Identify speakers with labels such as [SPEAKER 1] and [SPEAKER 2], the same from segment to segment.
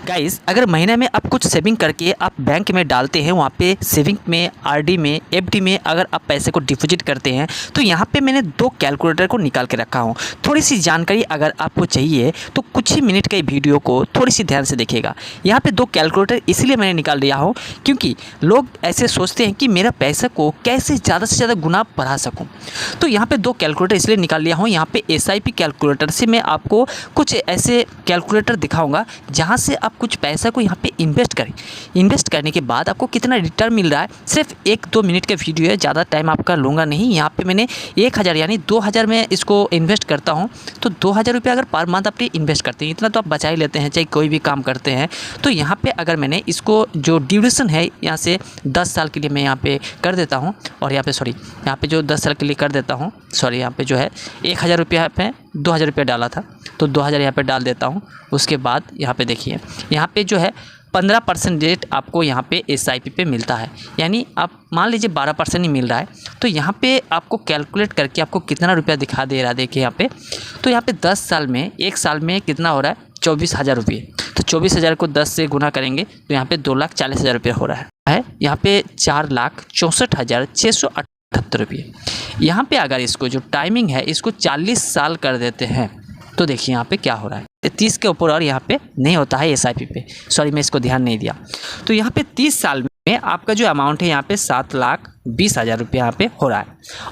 [SPEAKER 1] Guys, अगर महीने में आप कुछ सेविंग करके आप बैंक में डालते हैं, वहाँ पे सेविंग में, आरडी में, एफडी में अगर आप पैसे को डिपॉजिट करते हैं तो यहाँ पे मैंने 2 कैलकुलेटर को निकाल के रखा हूँ। थोड़ी सी जानकारी अगर आपको चाहिए तो कुछ ही मिनट के वीडियो को थोड़ी सी ध्यान से देखिएगा। यहाँ पे 2 कैलकुलेटर इसलिए मैंने निकाल लिया हूँ क्योंकि लोग ऐसे सोचते हैं कि मेरा पैसा को कैसे ज़्यादा से ज़्यादा गुना बढ़ा सकूँ। तो यहाँ पे 2 कैलकुलेटर इसलिए निकाल लिया हूँ। यहाँ पे SIP कैलकुलेटर से मैं आपको कुछ ऐसे कैलकुलेटर दिखाऊँगा जहाँ से आप कुछ पैसा को यहाँ पे इन्वेस्ट करें। इन्वेस्ट करने के बाद आपको कितना रिटर्न मिल रहा है, सिर्फ 1-2 मिनट का वीडियो है, ज़्यादा टाइम आपका लूँगा नहीं। यहाँ पे मैंने 1000 यानी 2000 में इसको इन्वेस्ट करता हूँ। तो 2000 रुपये अगर पर मंथ अपनी इन्वेस्ट करते हैं, इतना तो आप बचा ही लेते हैं चाहे कोई भी काम करते हैं। तो यहाँ पे अगर मैंने इसको जो ड्यूरेशन है यहाँ से 10 साल के लिए मैं यहाँ पे कर देता हूँ, और यहाँ पे जो 10 साल के लिए कर देता हूँ, यहाँ पे जो है 1000 रुपया पे 2000 रुपया डाला था तो 2000 यहाँ पे डाल देता हूँ। उसके बाद यहाँ पे देखिए, यहाँ पे जो है 15% रेट आपको यहाँ पे SIP पे मिलता है। यानी आप मान लीजिए 12% ही मिल रहा है। तो यहाँ पे आपको कैलकुलेट करके आपको कितना रुपया दिखा दे रहा है, देखिए यहाँ पे। तो यहाँ पे 10 साल में, 1 साल में कितना हो रहा है, 24,000 रुपये। तो 24,000 को 10 से गुना करेंगे तो यहाँ पे 2,40,000 रुपये हो रहा है। यहाँ पे 4,64,678 रुपये। यहाँ पे अगर इसको जो टाइमिंग है इसको 40 साल कर देते हैं तो देखिए यहाँ पे क्या हो रहा है, 30 के ऊपर और यहाँ पे नहीं होता है SIP पे। सॉरी, मैं इसको ध्यान नहीं दिया। तो यहाँ पे 30 साल में आपका जो अमाउंट है यहाँ पे 7,20,000 रुपये यहाँ पे हो रहा है।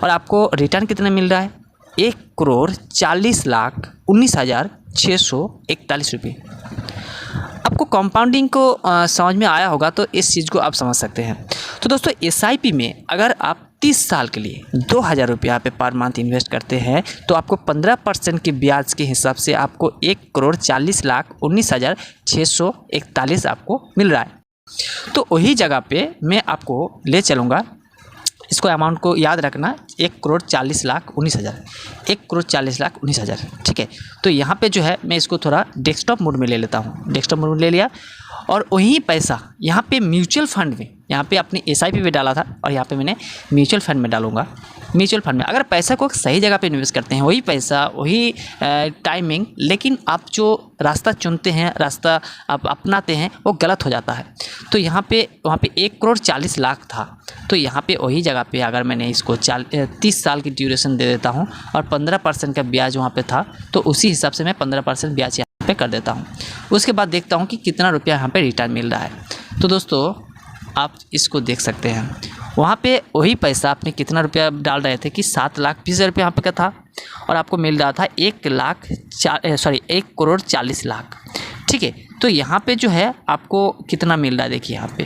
[SPEAKER 1] और आपको रिटर्न कितना मिल रहा है, 1,40,19,641 रुपये। आपको कंपाउंडिंग को समझ में आया होगा तो इस चीज़ को आप समझ सकते हैं। तो दोस्तों, SIP में अगर आप 30 साल के लिए 2000 रुपया पे पर मंथ इन्वेस्ट करते हैं तो आपको 15% के ब्याज के हिसाब से आपको 1,40,19,641 आपको मिल रहा है। तो वही जगह पे मैं आपको ले चलूँगा। इसको अमाउंट को याद रखना, 1,40,19,000, 1,40,19,000, ठीक है। तो यहाँ पे जो है मैं इसको थोड़ा डेस्कटॉप मोड में ले लेता हूँ। डेस्कटॉप मोड में ले लिया और वही पैसा यहाँ पे म्यूचुअल फंड में, यहाँ पे अपने SIP पे डाला था और यहाँ पे मैंने म्यूचुअल फंड में डालूंगा। म्यूचुअल फंड में अगर पैसा को सही जगह पे इन्वेस्ट करते हैं, वही पैसा, वही टाइमिंग, लेकिन आप जो रास्ता चुनते हैं, रास्ता आप अपनाते हैं, वो गलत हो जाता है। तो यहाँ पे वहाँ पे 1,40,00,000 था। तो यहाँ पे वही जगह पे अगर मैंने इसको 30 साल की ड्यूरेशन दे देता हूँ और 15% का ब्याज वहाँ पे था, तो उसी हिसाब से मैं 15% ब्याज यहाँ पे कर देता हूँ। उसके बाद देखता हूँ कि कितना रुपया यहाँ पे रिटर्न मिल रहा है। तो दोस्तों, आप इसको देख सकते हैं, वहाँ पे वही पैसा आपने कितना रुपया डाल रहे थे कि 7,20,000 रुपये यहाँ पे का था और आपको मिल रहा था 1,40,00,000, ठीक है। तो यहाँ पे जो है आपको कितना मिल रहा है, देखिए यहाँ पे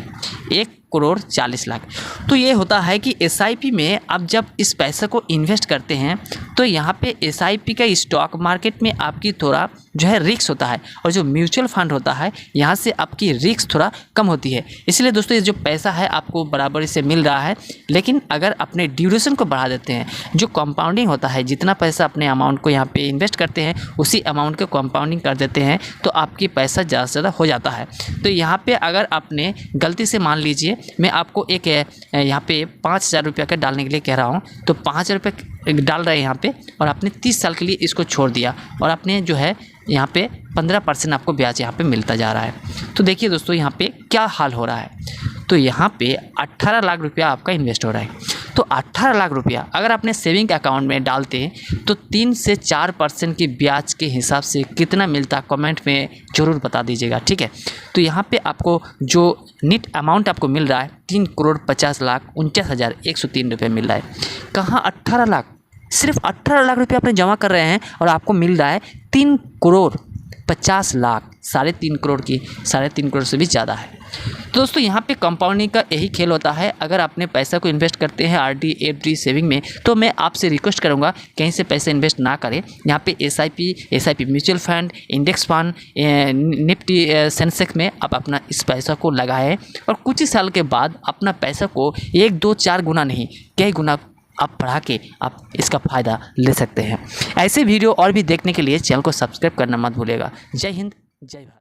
[SPEAKER 1] 1,40,00,000। तो ये होता है कि SIP में आप जब इस पैसे को इन्वेस्ट करते हैं तो यहाँ पे SIP का स्टॉक मार्केट में आपकी थोड़ा जो है रिस्क होता है, और जो म्यूचुअल फंड होता है यहाँ से आपकी रिस्क थोड़ा कम होती है। इसलिए दोस्तों, ये जो पैसा है आपको बराबरी से मिल रहा है। लेकिन अगर अपने ड्यूरेशन को बढ़ा देते हैं, जो कंपाउंडिंग होता है, जितना पैसा अपने अमाउंट को यहाँ पे इन्वेस्ट करते हैं उसी अमाउंट को कंपाउंडिंग कर देते हैं तो आपकी पैसा ज़्यादा से ज़्यादा हो जाता है। तो यहाँ पे अगर आपने गलती से, मान लीजिए मैं आपको एक यहाँ पे 5,000 रुपया का डालने के लिए कह रहा हूँ, तो 5,000 रुपये डाल रहे हैं यहाँ पे और आपने 30 साल के लिए इसको छोड़ दिया और आपने जो है यहाँ पे 15% आपको ब्याज यहाँ पे मिलता जा रहा है। तो देखिए दोस्तों, यहाँ पे क्या हाल हो रहा है। तो यहाँ पे 18 लाख रुपया आपका इन्वेस्ट हो रहा है। तो 18 लाख रुपया अगर आपने सेविंग अकाउंट में डालते हैं तो 3 से 4% की ब्याज के हिसाब से कितना मिलता, कमेंट में ज़रूर बता दीजिएगा, ठीक है। तो यहाँ पे आपको जो नेट अमाउंट आपको मिल रहा है 3,50,49,103 रुपये मिल रहा है। कहाँ 18 लाख, सिर्फ 18 लाख रुपये आपने जमा कर रहे हैं और आपको मिल रहा है 3,50,00,000, 3.5 करोड़ की, 3.5 करोड़ से भी ज़्यादा है। तो दोस्तों, यहाँ पे कंपाउंडिंग का यही खेल होता है। अगर आपने पैसा को इन्वेस्ट करते हैं RD, FD, सेविंग में, तो मैं आपसे रिक्वेस्ट करूँगा कहीं से पैसे इन्वेस्ट ना करें। यहाँ पे SIP mutual fund, index fund, Nifty, Sensex में आप अपना इस पैसा को लगाएं और कुछ ही साल के बाद अपना पैसा को 1, 2, 4 गुना नहीं, कई गुना आप बढ़ा के आप इसका फ़ायदा ले सकते हैं। ऐसे वीडियो और भी देखने के लिए चैनल को सब्सक्राइब करना मत भूलिएगा। जय हिंद, जय भारत।